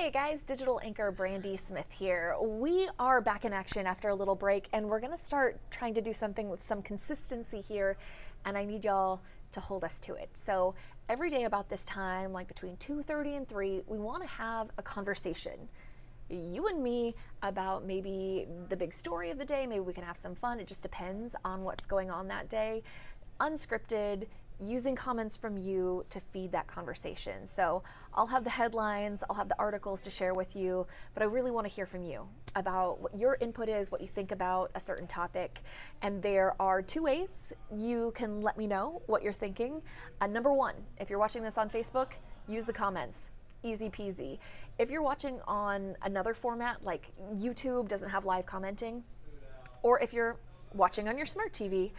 Hey guys, digital anchor Brandi Smith here. We are back in action after a little break, and we're gonna start trying to do something with some consistency here, and I need y'all to hold us to it. So every day about this time, like between 2:30 and 3, we wanna have a conversation, you and me, about maybe the big story of the day. Maybe we can have some fun. It just depends on what's going on that day. Unscripted, using comments from you to feed that conversation. So I'll have the headlines, I'll have the articles to share with you, but I really want to hear from you about what your input is, what you think about a certain topic. And there are two ways you can let me know what you're thinking. Number one, if you're watching this on Facebook, use the comments. Easy peasy. If you're watching on another format, like YouTube doesn't have live commenting, or if you're watching on your smart TV,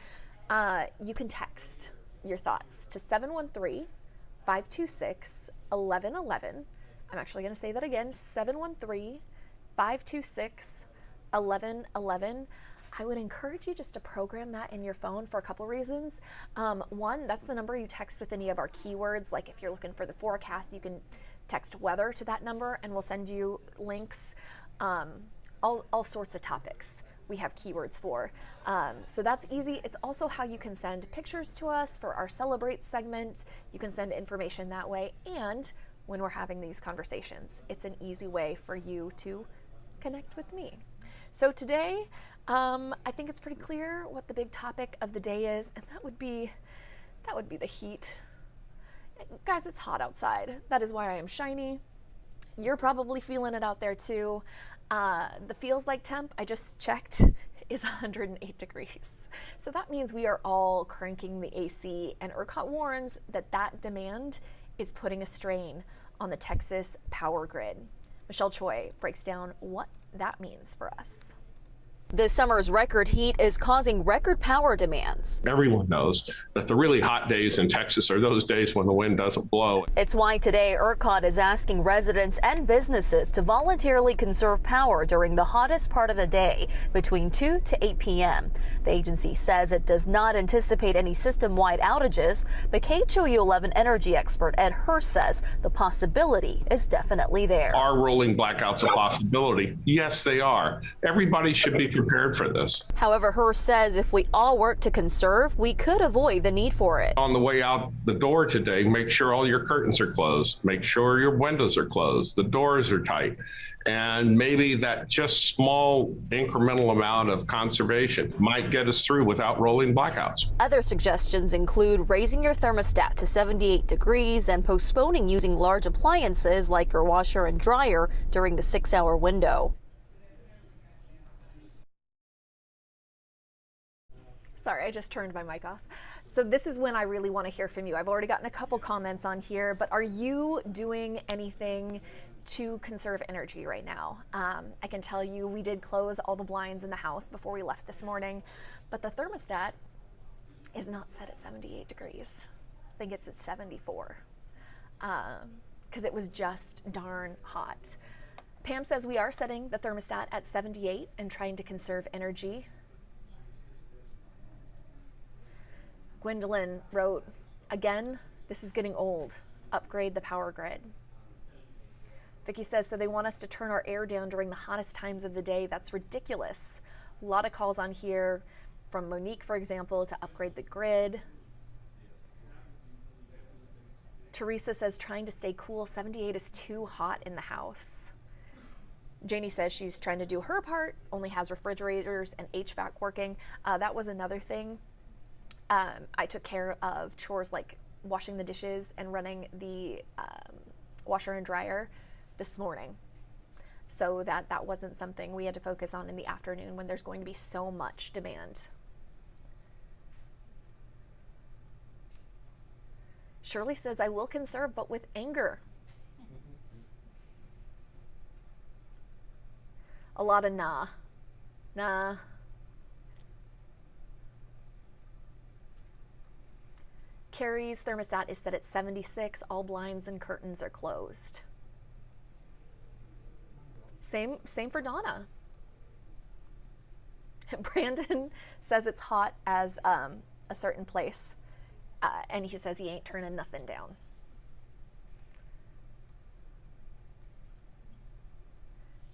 you can text your thoughts to 713-526-1111. I'm actually going to say that again, 713-526-1111. I would encourage you just to program that in your phone for a couple reasons. One, that's the number you text with any of our keywords. Like if you're looking for the forecast, you can text weather to that number and we'll send you links, all sorts of topics we have keywords for. So that's easy. It's also how you can send pictures to us for our Celebrate segment. You can send information that way. And when we're having these conversations, it's an easy way for you to connect with me. So today, I think it's pretty clear what the big topic of the day is, and that would be the heat. Guys, it's hot outside. That is why I am shiny. You're probably feeling it out there too. The feels like temp, I just checked, is 108 degrees. So that means we are all cranking the AC, and ERCOT warns that that demand is putting a strain on the Texas power grid. Michelle Choi breaks down what that means for us. This summer's record heat is causing record power demands. Everyone knows that the really hot days in Texas are those days when the wind doesn't blow. It's why today ERCOT is asking residents and businesses to voluntarily conserve power during the hottest part of the day, between 2 to 8 p.m. The agency says it does not anticipate any system-wide outages, but KHOU 11 energy expert Ed Hurst says the possibility is definitely there. Are rolling blackouts a possibility? Yes, they are. Everybody should be prepared for this. However, Hurst says if we all work to conserve, we could avoid the need for it. On the way out the door today, make sure all your curtains are closed. Make sure your windows are closed. The doors are tight. And maybe that just small incremental amount of conservation might get us through without rolling blackouts. Other suggestions include raising your thermostat to 78 degrees and postponing using large appliances like your washer and dryer during the 6-hour window. Sorry, I just turned my mic off. So this is when I really want to hear from you. I've already gotten a couple comments on here, but are you doing anything to conserve energy right now? I can tell you we did close all the blinds in the house before we left this morning, but the thermostat is not set at 78 degrees. I think it's at 74 because it was just darn hot. Pam says we are setting the thermostat at 78 and trying to conserve energy. Gwendolyn wrote, again, this is getting old. Upgrade the power grid. Vicky says, so they want us to turn our air down during the hottest times of the day. That's ridiculous. A lot of calls on here from Monique, for example, to upgrade the grid. Teresa says, trying to stay cool. 78 is too hot in the house. Janie says she's trying to do her part, only has refrigerators and HVAC working. That was another thing. I took care of chores like washing the dishes and running the washer and dryer this morning. So that wasn't something we had to focus on in the afternoon when there's going to be so much demand. Shirley says, I will conserve, but with anger. A lot of nah. Carrie's thermostat is set at 76. All blinds and curtains are closed. Same for Donna. Brandon says it's hot as a certain place, and he says he ain't turning nothing down.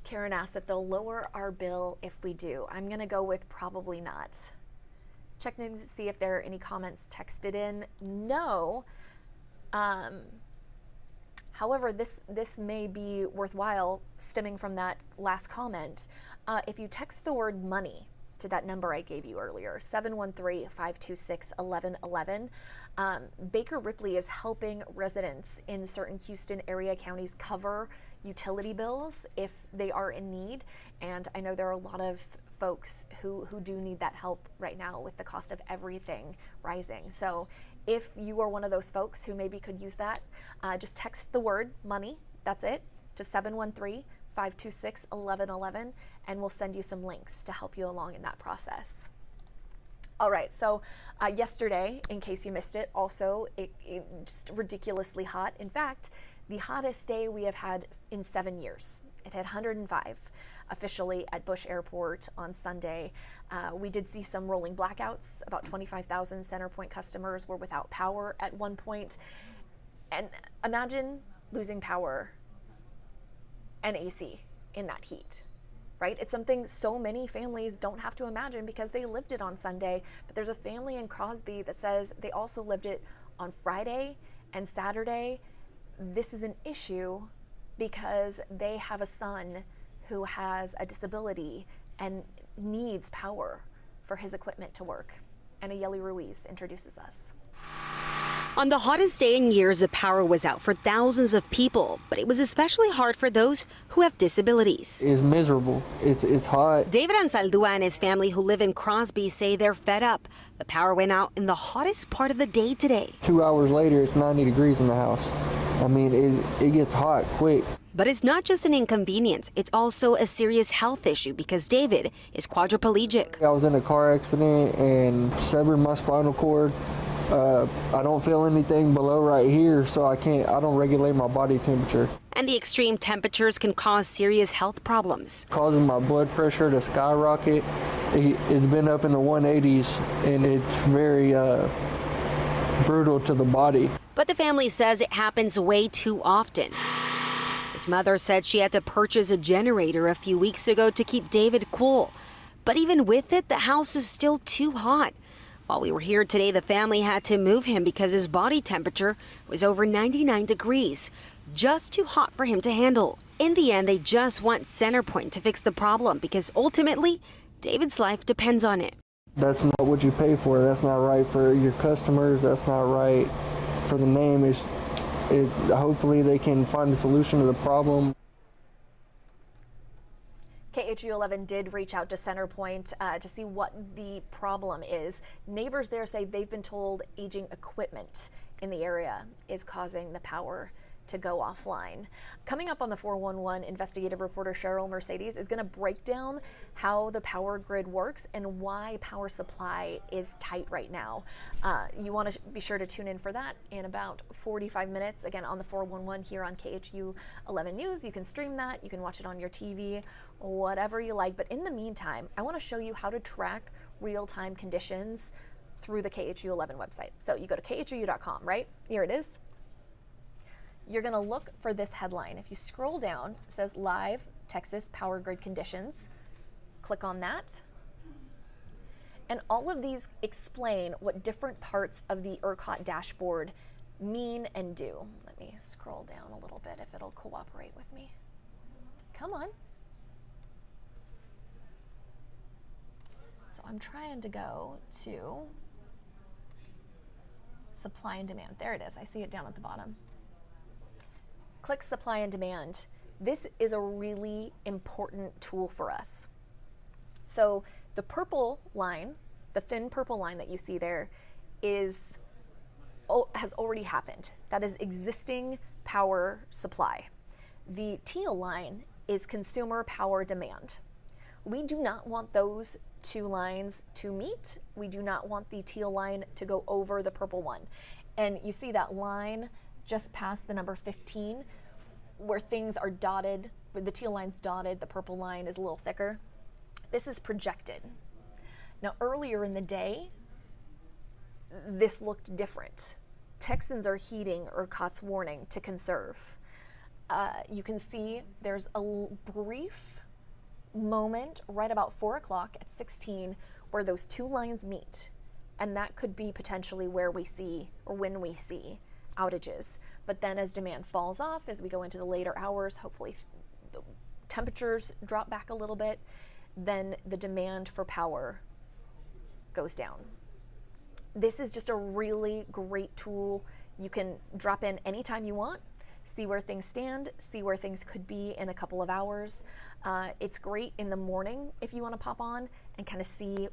Karen asked if they'll lower our bill if we do. I'm gonna go with probably not. Checking to see if there are any comments texted in. No. However, this may be worthwhile stemming from that last comment. If you text the word money to that number I gave you earlier, 713-526-1111, Baker Ripley is helping residents in certain Houston area counties cover utility bills if they are in need. And I know there are a lot of folks who do need that help right now with the cost of everything rising. So if you are one of those folks who maybe could use that, just text the word money, that's it, to 713-526-1111, and we'll send you some links to help you along in that process. All right, so yesterday, in case you missed it, also it just ridiculously hot. In fact, the hottest day we have had in 7 years. It had 105 officially at Bush Airport on Sunday. We did see some rolling blackouts. About 25,000 CenterPoint customers were without power at one point. And imagine losing power and AC in that heat, right? It's something so many families don't have to imagine because they lived it on Sunday. But there's a family in Crosby that says they also lived it on Friday and Saturday. This is an issue because they have a son who has a disability and needs power for his equipment to work. And Yli Ruiz introduces us. On the hottest day in years, the power was out for thousands of people, but it was especially hard for those who have disabilities. It's miserable. It's hot. David Ansaldua and his family who live in Crosby say they're fed up. The power went out in the hottest part of the day today. 2 hours later, it's 90 degrees in the house. I mean, it gets hot quick. But it's not just an inconvenience, it's also a serious health issue because David is quadriplegic. I was in a car accident and severed my spinal cord. I don't feel anything below right here, so I don't regulate my body temperature. And the extreme temperatures can cause serious health problems. Causing my blood pressure to skyrocket. It's been up in the 180s, and it's very brutal to the body. But the family says it happens way too often. His mother said she had to purchase a generator a few weeks ago to keep David cool. But even with it, the house is still too hot. While we were here today, the family had to move him because his body temperature was over 99 degrees, just too hot for him to handle. In the end, they just want CenterPoint to fix the problem because ultimately, David's life depends on it. That's not what you pay for. That's not right for your customers. That's not right for the name. Hopefully they can find a solution to the problem. KHU 11 did reach out to CenterPoint to see what the problem is. Neighbors there say they've been told aging equipment in the area is causing the power to go offline. Coming up on the 411, investigative reporter Cheryl Mercedes is going to break down how the power grid works and why power supply is tight right now. You want to be sure to tune in for that in about 45 minutes, again on the 411 here on KHU 11 News. You can stream that, you can watch it on your TV, whatever you like. But in the meantime, I want to show you how to track real-time conditions through the KHU 11 website. So you go to khuu.com, right? Here it is. You're going to look for this headline. If you scroll down, it says Live Texas Power Grid Conditions. Click on that. And all of these explain what different parts of the ERCOT dashboard mean and do. Let me scroll down a little bit if it'll cooperate with me. Come on. So I'm trying to go to supply and demand. There it is. I see it down at the bottom. Click supply and demand. This is a really important tool for us. So the purple line, the thin purple line that you see there has already happened. That is existing power supply. The teal line is consumer power demand. We do not want those two lines to meet. We do not want the teal line to go over the purple one. And you see that line just past the number 15, where things are dotted, where the teal line's dotted, the purple line is a little thicker. This is projected. Now, earlier in the day, this looked different. Texans are heeding ERCOT's warning to conserve. You can see there's a brief moment right about 4 o'clock at 16 where those two lines meet. And that could be potentially where we see, or when we see, outages. But then as demand falls off, as we go into the later hours, hopefully the temperatures drop back a little bit, then the demand for power goes down. This is just a really great tool. You can drop in anytime you want, see where things stand, see where things could be in a couple of hours. It's great in the morning if you want to pop on and kind of see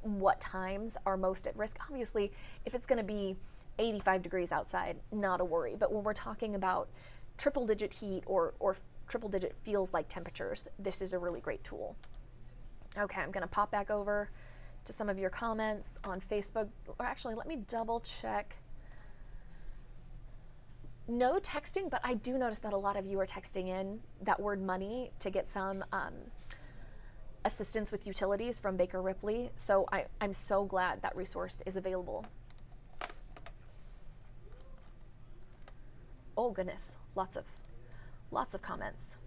what times are most at risk. Obviously, if it's going to be 85 degrees outside, not a worry. But when we're talking about triple digit heat or triple digit feels like temperatures, this is a really great tool. Okay, I'm going to pop back over to some of your comments on Facebook. Or actually, let me double check. No texting, but I do notice that a lot of you are texting in that word money to get some assistance with utilities from Baker Ripley. So I'm so glad that resource is available. Oh goodness, lots of comments.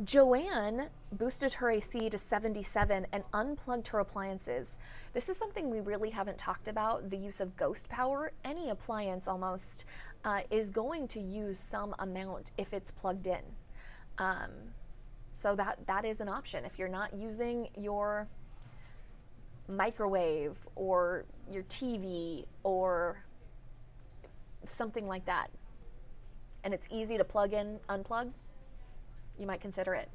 Joanne boosted her AC to 77 and unplugged her appliances. This is something we really haven't talked about, the use of ghost power. Any appliance almost is going to use some amount if it's plugged in. So that is an option. If you're not using your microwave or your TV or something like that, and it's easy to plug in, unplug, you might consider it.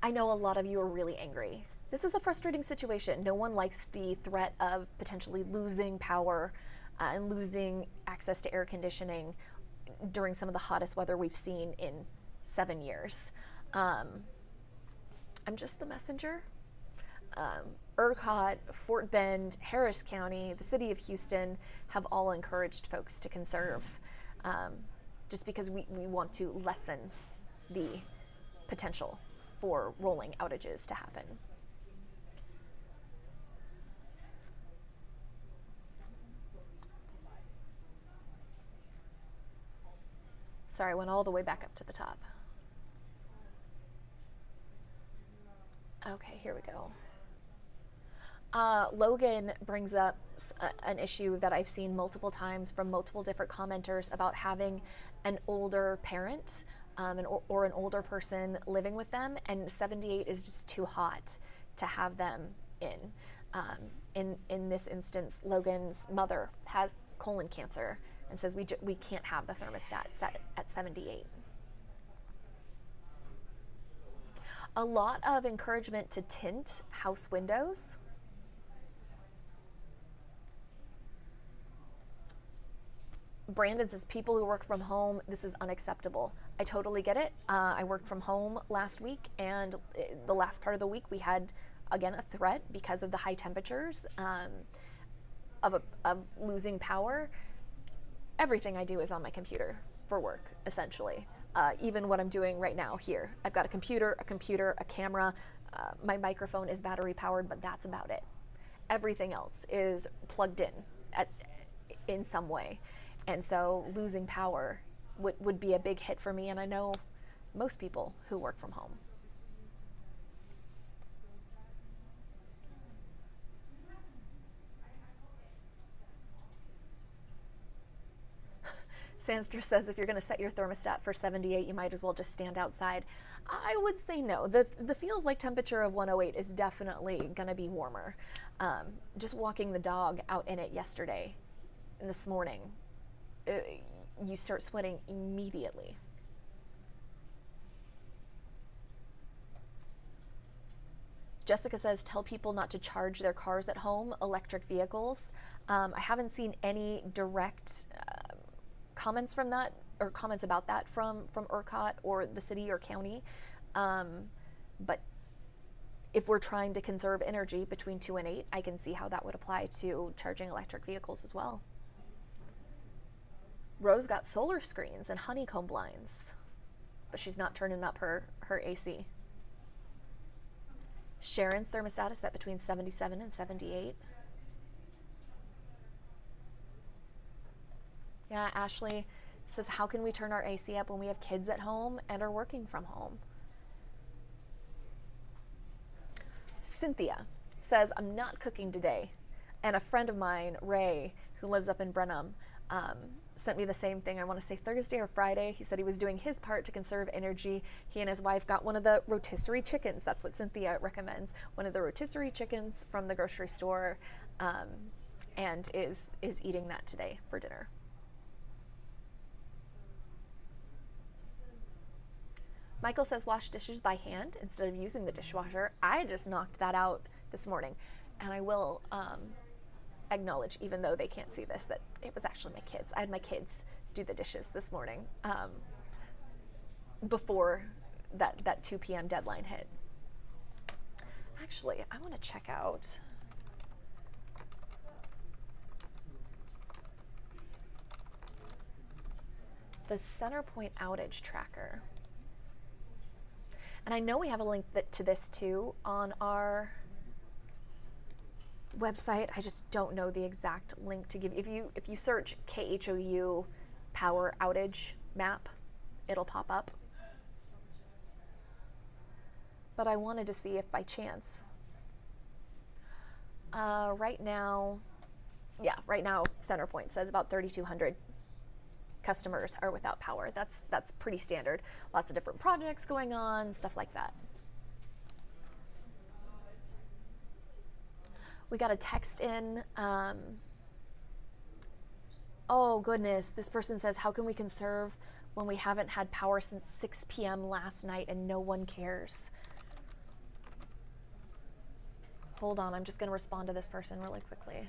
I know a lot of you are really angry. This is a frustrating situation. No one likes the threat of potentially losing power and losing access to air conditioning during some of the hottest weather we've seen in 7 years. I'm just the messenger. ERCOT, Fort Bend, Harris County, the city of Houston have all encouraged folks to conserve, just because we want to lessen the potential for rolling outages to happen. Sorry, I went all the way back up to the top. Okay, here we go. Logan brings up an issue that I've seen multiple times from multiple different commenters about having an older parent or an older person living with them, and 78 is just too hot to have them in. In this instance, Logan's mother has colon cancer and says we can't have the thermostat set at 78. A lot of encouragement to tint house windows. Brandon says people who work from home, this is unacceptable. I totally get it. I worked from home last week, and the last part of the week we had, again, a threat because of the high temperatures of losing power. Everything I do is on my computer for work, essentially. Even what I'm doing right now here. I've got a computer, a camera. My microphone is battery powered, but that's about it. Everything else is plugged in some way. And so losing power would be a big hit for me, and I know most people who work from home. Sandra says if you're going to set your thermostat for 78, you might as well just stand outside. I would say no. The feels like temperature of 108 is definitely going to be warmer. Just walking the dog out in it yesterday and this morning, you start sweating immediately. Jessica says, tell people not to charge their cars at home, electric vehicles. I haven't seen any direct comments from that, or comments about that from ERCOT or the city or county. But if we're trying to conserve energy between 2 and 8, I can see how that would apply to charging electric vehicles as well. Rose got solar screens and honeycomb blinds, but she's not turning up her AC. Sharon's thermostat is set between 77 and 78. Yeah, Ashley says, how can we turn our AC up when we have kids at home and are working from home? Cynthia says, I'm not cooking today. And a friend of mine, Ray, who lives up in Brenham, sent me the same thing. I want to say Thursday or Friday. He said he was doing his part to conserve energy. He and his wife got one of the rotisserie chickens. That's what Cynthia recommends. One of the rotisserie chickens from the grocery store, and is eating that today for dinner. Michael says wash dishes by hand instead of using the dishwasher. I just knocked that out this morning, and I will acknowledge, even though they can't see this, that it was actually my kids. I had my kids do the dishes this morning before that 2 p.m. deadline hit. Actually, I want to check out the CenterPoint outage tracker. And I know we have a link to this too on our website. I just don't know the exact link to give you. If you search KHOU power outage map, it'll pop up. But I wanted to see if by chance, right now CenterPoint says about 3,200 customers are without power. That's pretty standard. Lots of different projects going on, stuff like that. We got a text in. Oh goodness, this person says, how can we conserve when we haven't had power since 6 p.m. last night and no one cares? Hold on, I'm just gonna respond to this person really quickly.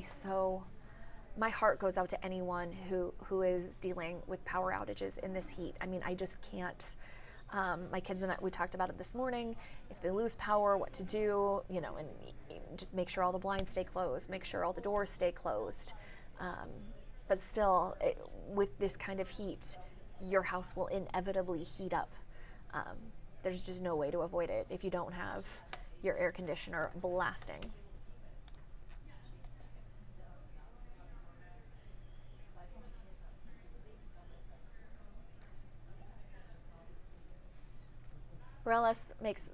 So my heart goes out to anyone who is dealing with power outages in this heat. I mean, I just can't. My kids and I, we talked about it this morning. If they lose power, what to do, you know, and just make sure all the blinds stay closed, make sure all the doors stay closed. But still, with this kind of heat, your house will inevitably heat up. There's just no way to avoid it if you don't have your air conditioner blasting. Morales makes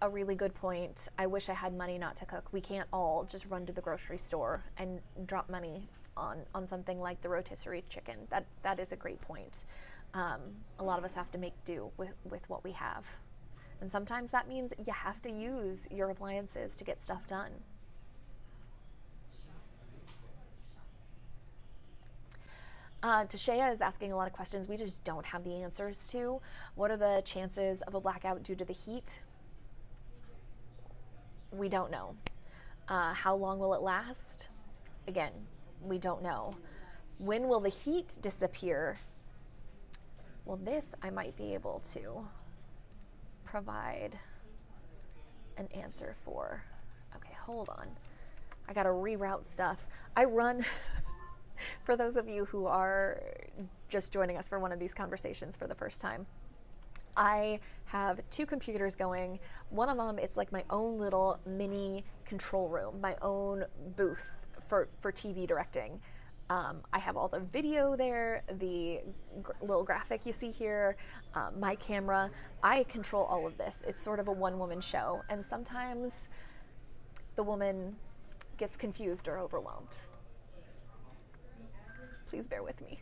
a really good point. I wish I had money not to cook. We can't all just run to the grocery store and drop money on something like the rotisserie chicken. That is a great point. A lot of us have to make do with what we have. And sometimes that means you have to use your appliances to get stuff done. Tashea is asking a lot of questions we just don't have the answers to. What are the chances of a blackout due to the heat? We don't know. How long will it last? Again, we don't know. When will the heat disappear? Well, this I might be able to provide an answer for. Okay, hold on. I gotta reroute stuff. I run... For those of you who are just joining us for one of these conversations for the first time, I have 2 computers going. One of them, it's like my own little mini control room, my own booth for TV directing. I have all the video there, the little graphic you see here, my camera. I control all of this. It's sort of a one-woman show, and sometimes the woman gets confused or overwhelmed. Please bear with me.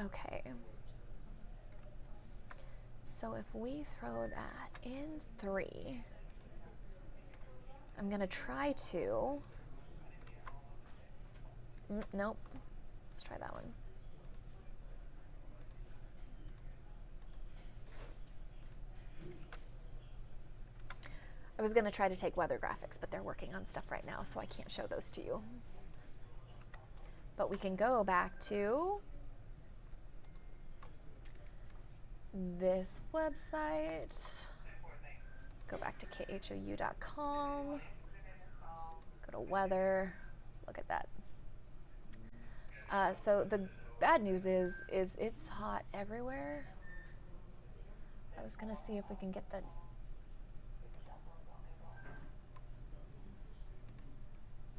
Okay. So if we throw that in 3, I'm gonna try to, nope, let's try that one. I was gonna try to take weather graphics, but they're working on stuff right now, so I can't show those to you. But we can go back to this website, go back to khou.com. Go to weather. Look at that. So the bad news is it's hot everywhere. I was gonna see if we can get the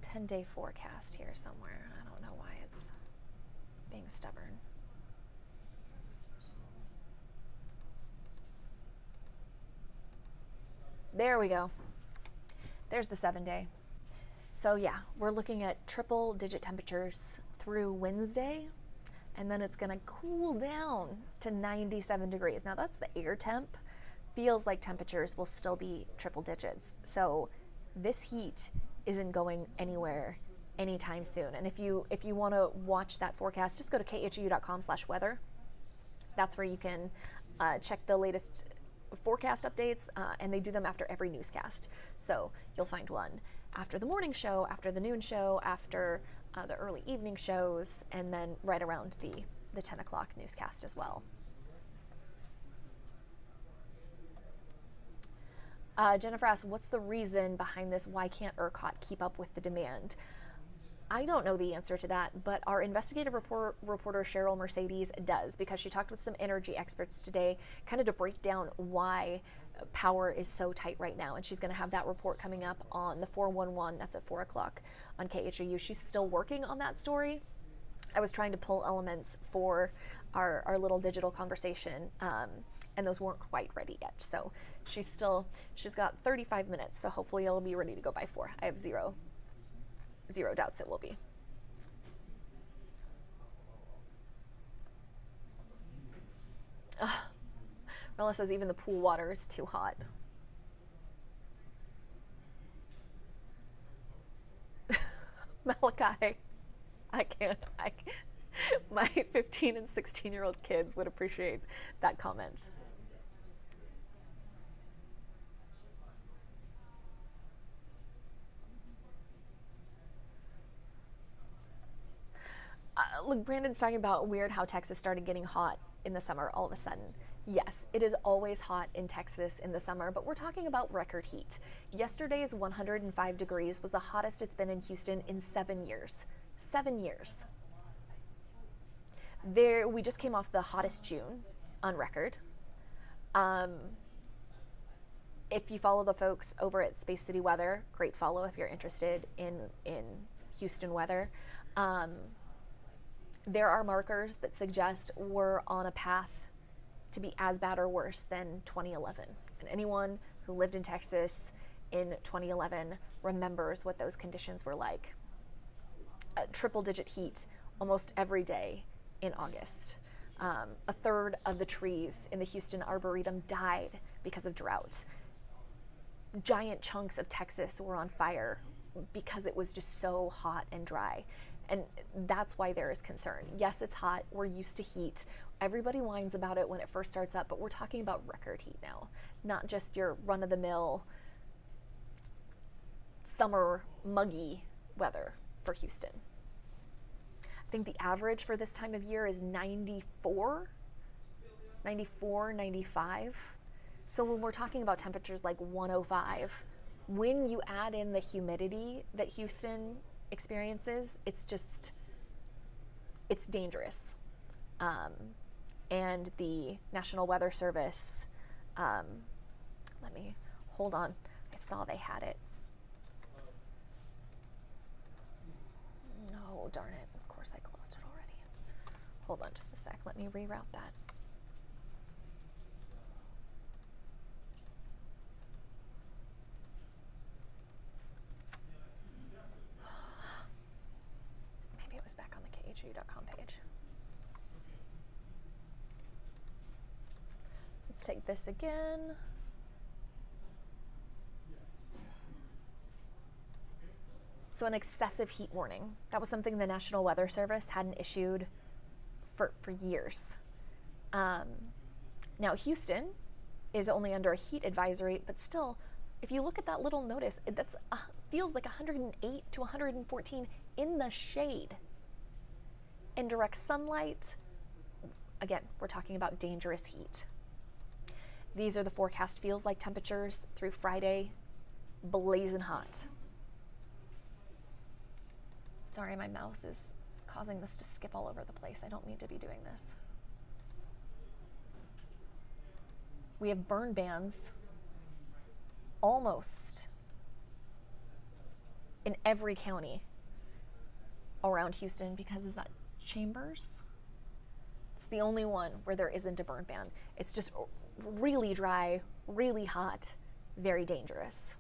10-day forecast here somewhere. I don't know why it's being stubborn. There we go. There's the 7-day. So yeah, we're looking at triple digit temperatures through Wednesday, and then it's gonna cool down to 97 degrees. Now that's the air temp. Feels like temperatures will still be triple digits. So this heat isn't going anywhere anytime soon. And if you want to watch that forecast, just go to khou.com/weather. That's where you can check the latest forecast updates, and they do them after every newscast. So you'll find one after the morning show, after the noon show, after the early evening shows, and then right around the 10 o'clock newscast as well. Jennifer asks, what's the reason behind this? Why can't ERCOT keep up with the demand? I don't know the answer to that, but our investigative reporter Cheryl Mercedes does, because she talked with some energy experts today kind of to break down why power is so tight right now. And she's going to have that report coming up on the 411. That's at 4 o'clock on KHOU. She's still working on that story. I was trying to pull elements for our little digital conversation, and those weren't quite ready yet. So she's got 35 minutes, so hopefully it'll be ready to go by 4. I have zero doubts it will be. Rella says even the pool water is too hot. Malachi, I can't. My 15 and 16-year-old kids would appreciate that comment. Look, Brandon's talking about weird how Texas started getting hot in the summer all of a sudden. Yes, it is always hot in Texas in the summer, but we're talking about record heat. Yesterday's 105 degrees was the hottest it's been in Houston in 7 years. 7 years. We just came off the hottest June on record. If you follow the folks over at Space City Weather, great follow if you're interested in Houston weather. There are markers that suggest we're on a path to be as bad or worse than 2011. And anyone who lived in Texas in 2011 remembers what those conditions were like. Triple-digit heat almost every day in August. A third of the trees in the Houston Arboretum died because of drought. Giant chunks of Texas were on fire because it was just so hot and dry. And that's why there is concern. Yes, it's hot. We're used to heat. Everybody whines about it when it first starts up, but we're talking about record heat now, not just your run-of-the-mill summer muggy weather for Houston. I think the average for this time of year is 94, 95. So when we're talking about temperatures like 105, when you add in the humidity that Houston experiences, it's dangerous. And the National Weather Service, let me, hold on, I saw they had it. No, darn it, of course I closed it already. Hold on just a sec, let me reroute that. Maybe it was back on the khou.com page. Let's take this again. So an excessive heat warning. That was something the National Weather Service hadn't issued for years. Now Houston is only under a heat advisory, but still, if you look at that little notice, that's feels like 108 to 114 in the shade. In direct sunlight, again, we're talking about dangerous heat. These are the forecast feels like temperatures through Friday, blazing hot. Sorry, my mouse is causing this to skip all over the place. I don't mean to be doing this. We have burn bans almost in every county around Houston, because is that Chambers? It's the only one where there isn't a burn ban. It's just really dry, really hot, very dangerous.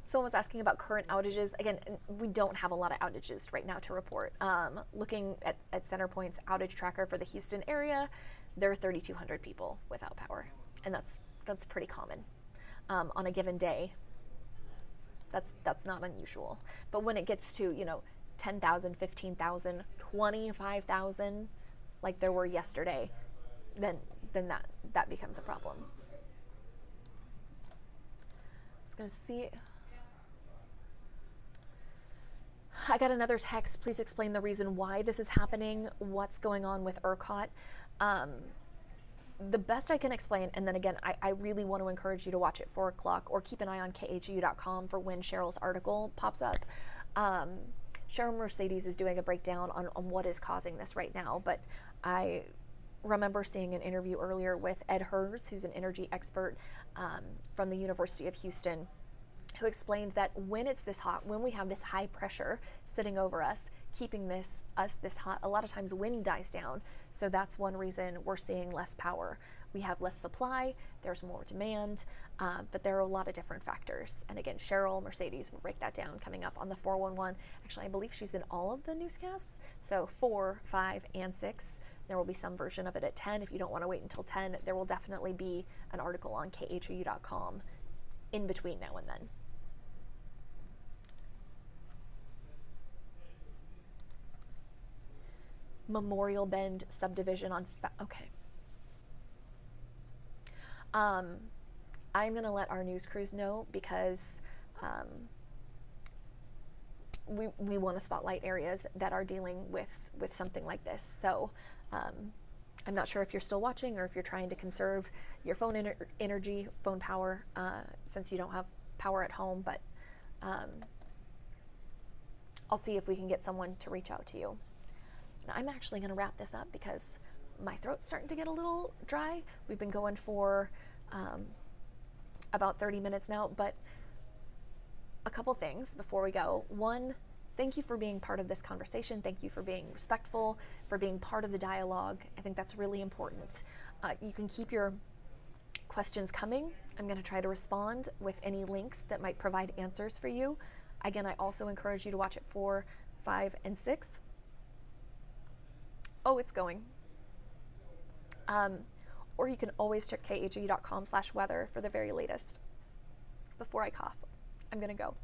Someone was asking about current outages. Again, we don't have a lot of outages right now to report. Looking at CenterPoint's outage tracker for the Houston area, there are 3,200 people without power, and that's pretty common on a given day. That's not unusual. But when it gets to 10,000, 15,000, 25,000, like there were yesterday, then that becomes a problem. I was gonna see. I got another text. Please explain the reason why this is happening. What's going on with ERCOT? The best I can explain, and then again, I really want to encourage you to watch at 4 o'clock or keep an eye on KHU.com for when Cheryl's article pops up. Cheryl Mercedes is doing a breakdown on what is causing this right now, but I remember seeing an interview earlier with Ed Hers, who's an energy expert from the University of Houston, who explained that when it's this hot, when we have this high pressure sitting over us, keeping us this hot, a lot of times wind dies down. So that's one reason we're seeing less power. We have less supply, there's more demand, but there are a lot of different factors. And again, Cheryl Mercedes will break that down coming up on the 411. Actually, I believe she's in all of the newscasts. So 4, 5, and 6. There will be some version of it at 10. If you don't want to wait until 10, there will definitely be an article on KHU.com in between now and then. Memorial Bend subdivision on, okay. I'm gonna let our news crews know because we want to spotlight areas that are dealing with something like this. So I'm not sure if you're still watching or if you're trying to conserve your phone energy, phone power, since you don't have power at home, but I'll see if we can get someone to reach out to you. I'm actually going to wrap this up because my throat's starting to get a little dry. We've been going for about 30 minutes now, but a couple things before we go. One, thank you for being part of this conversation. Thank you for being respectful, for being part of the dialogue. I think that's really important. You can keep your questions coming. I'm going to try to respond with any links that might provide answers for you. Again, I also encourage you to watch it 4, 5, and 6. Oh, it's going. Or you can always check KHU.com/weather for the very latest. Before I cough, I'm gonna go.